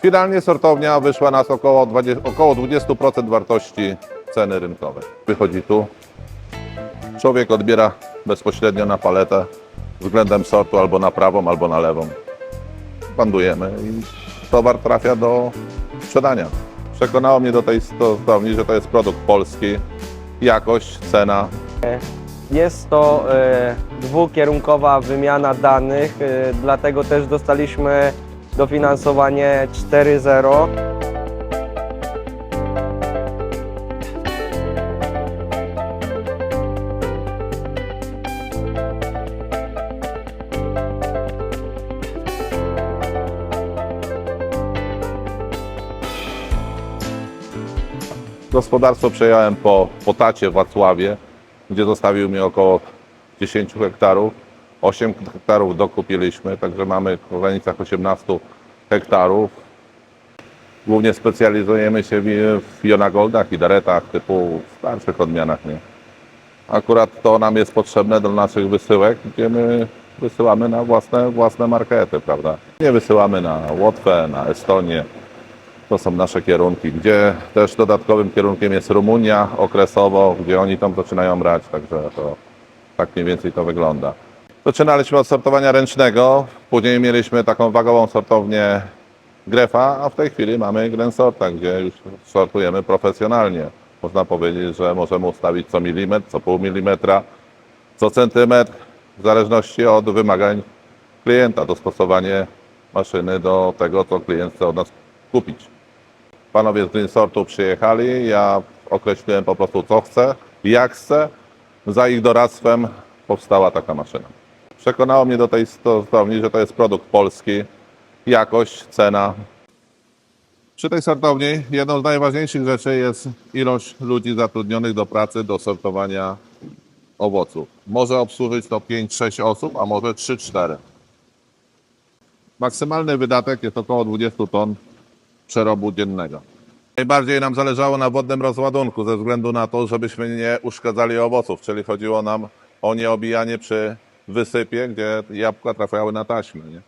Finalnie sortownia wyszła nas około 20% wartości ceny rynkowej. Wychodzi tu, człowiek odbiera bezpośrednio na paletę względem sortu albo na prawą, albo na lewą. Bandujemy i towar trafia do sprzedania. Przekonało mnie do tej sortowni, że to jest produkt polski, jakość, cena. Jest to dwukierunkowa wymiana danych, dlatego też dostaliśmy dofinansowanie 4.0. Gospodarstwo przejąłem po tacie w Wacławie, gdzie zostawił mi około 10 hektarów. 8 hektarów dokupiliśmy, także mamy w granicach 18 hektarów. Głównie specjalizujemy się w Jonagoldach i Daretach typu starszych odmianach. Nie? Akurat to nam jest potrzebne do naszych wysyłek, gdzie my wysyłamy na własne markety, prawda? Nie wysyłamy na Łotwę, na Estonię. To są nasze kierunki, gdzie też dodatkowym kierunkiem jest Rumunia okresowo, gdzie oni tam zaczynają brać, także to tak mniej więcej to wygląda. Zaczynaliśmy od sortowania ręcznego, później mieliśmy taką wagową sortownię Grefa, a w tej chwili mamy Grensorta, gdzie już sortujemy profesjonalnie. Można powiedzieć, że możemy ustawić co milimetr, co pół milimetra, co centymetr, w zależności od wymagań klienta, dostosowanie maszyny do tego, co klient chce od nas kupić. Panowie z Grensortu przyjechali, ja określiłem po prostu co chcę, jak chcę. Za ich doradztwem powstała taka maszyna. Przekonało mnie do tej sortowni, że to jest produkt polski, jakość, cena. Przy tej sortowni jedną z najważniejszych rzeczy jest ilość ludzi zatrudnionych do pracy, do sortowania owoców. Może obsłużyć to 5-6 osób, a może 3-4. Maksymalny wydatek jest około 20 ton przerobu dziennego. Najbardziej nam zależało na wodnym rozładunku ze względu na to, żebyśmy nie uszkadzali owoców, czyli chodziło nam o nieobijanie przy wysypie, gdzie jabłka trafiały na taśmę, nie?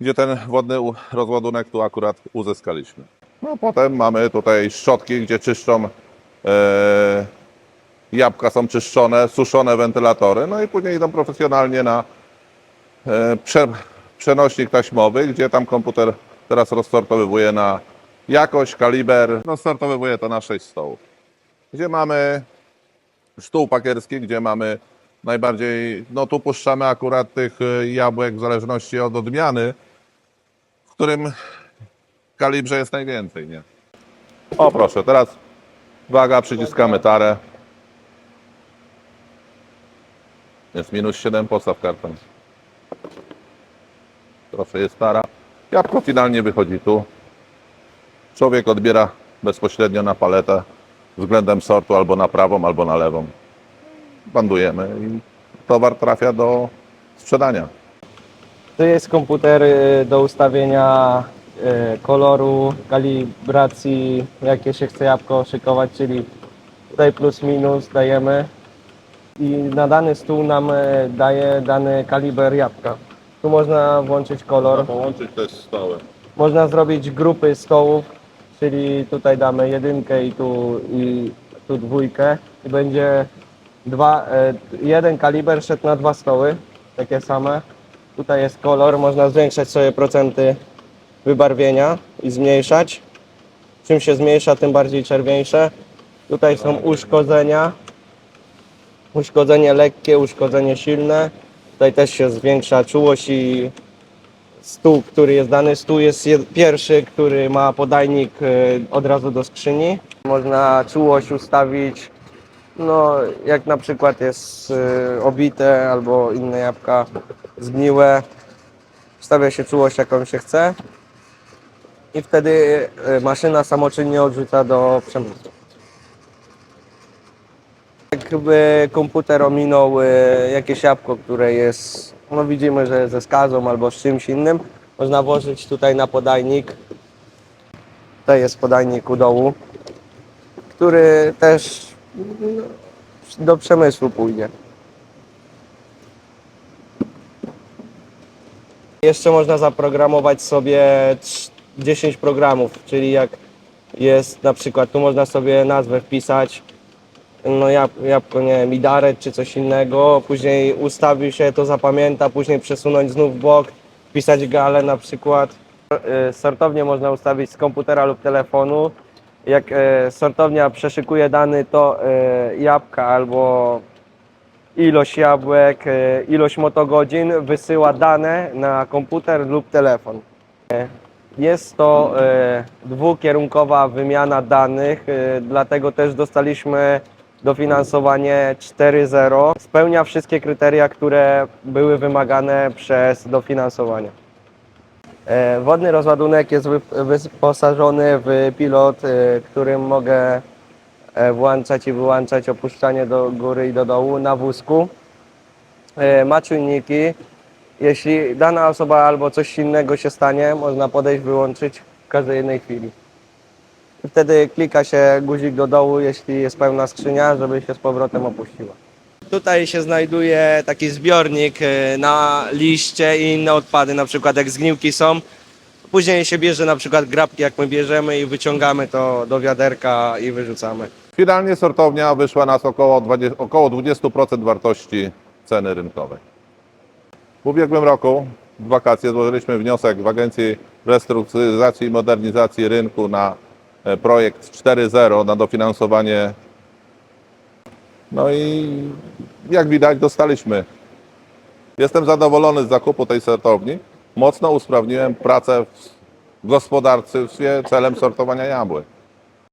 Gdzie ten wodny rozładunek tu akurat uzyskaliśmy. No potem mamy tutaj szczotki, gdzie czyszczą jabłka, są czyszczone, suszone wentylatory, no i później idą profesjonalnie na przenośnik taśmowy, gdzie tam komputer teraz rozsortowywuje na jakość, kaliber. Rozsortowywuje to na 6 stołów. Gdzie mamy stół pakierski, gdzie mamy najbardziej, no tu puszczamy akurat tych jabłek w zależności od odmiany, w którym kalibrze jest najwięcej, nie? O proszę, teraz waga, przyciskamy tarę. Jest minus 7, postaw karton. Proszę, jest tara. Jabłko finalnie wychodzi tu. Człowiek odbiera bezpośrednio na paletę względem sortu albo na prawą, albo na lewą. Bandujemy i towar trafia do sprzedania. Tu jest komputer do ustawienia koloru, kalibracji, jakie się chce jabłko szykować, czyli tutaj plus minus dajemy i na dany stół nam daje dany kaliber jabłka. Tu można włączyć kolor. Połączyć też stoły. Można zrobić grupy stołów, czyli tutaj damy jedynkę i tu dwójkę i będzie jeden kaliber szedł na 2 stoły, takie same. Tutaj jest kolor, można zwiększać sobie procenty wybarwienia i zmniejszać. Czym się zmniejsza, tym bardziej czerwieńsze. Tutaj są uszkodzenia. Uszkodzenie lekkie, uszkodzenie silne. Tutaj też się zwiększa czułość i stół, który jest dany. Stół jest pierwszy, który ma podajnik od razu do skrzyni. Można czułość ustawić, no jak na przykład jest obite albo inne jabłka zgniłe. Wstawia się czułość, jaką się chce i wtedy maszyna samoczynnie odrzuca do przemysłu. Jakby komputer ominął jakieś jabłko, które jest, no widzimy, że ze skazą albo z czymś innym, można włożyć tutaj na podajnik. Tutaj jest podajnik u dołu, który też do przemysłu pójdzie. Jeszcze można zaprogramować sobie 10 programów, czyli jak jest na przykład, tu można sobie nazwę wpisać, no jabłko, nie wiem, idaret czy coś innego, później ustawił się, to zapamięta, później przesunąć znów w bok, wpisać galę na przykład. Sortownię można ustawić z komputera lub telefonu. Jak sortownia przeszykuje dany, to jabłka albo ilość jabłek, ilość motogodzin wysyła dane na komputer lub telefon. Jest to dwukierunkowa wymiana danych, dlatego też dostaliśmy dofinansowanie 4.0. Spełnia wszystkie kryteria, które były wymagane przez dofinansowanie. Wodny rozładunek jest wyposażony w pilot, którym mogę włączać i wyłączać opuszczanie do góry i do dołu na wózku. Ma czujniki. Jeśli dana osoba albo coś innego się stanie, można podejść, wyłączyć w każdej jednej chwili. I wtedy klika się guzik do dołu, jeśli jest pełna skrzynia, żeby się z powrotem opuściła. Tutaj się znajduje taki zbiornik na liście i inne odpady, na przykład jak zgniłki są. Później się bierze na przykład grabki, jak my bierzemy i wyciągamy to do wiaderka i wyrzucamy. Finalnie sortownia wyszła nas około 20% wartości ceny rynkowej. W ubiegłym roku w wakacje złożyliśmy wniosek w Agencji Restrukturyzacji i Modernizacji Rynku na projekt 4.0 na dofinansowanie. No i jak widać dostaliśmy. Jestem zadowolony z zakupu tej sortowni. Mocno usprawniłem pracę w gospodarstwie celem sortowania jabłek.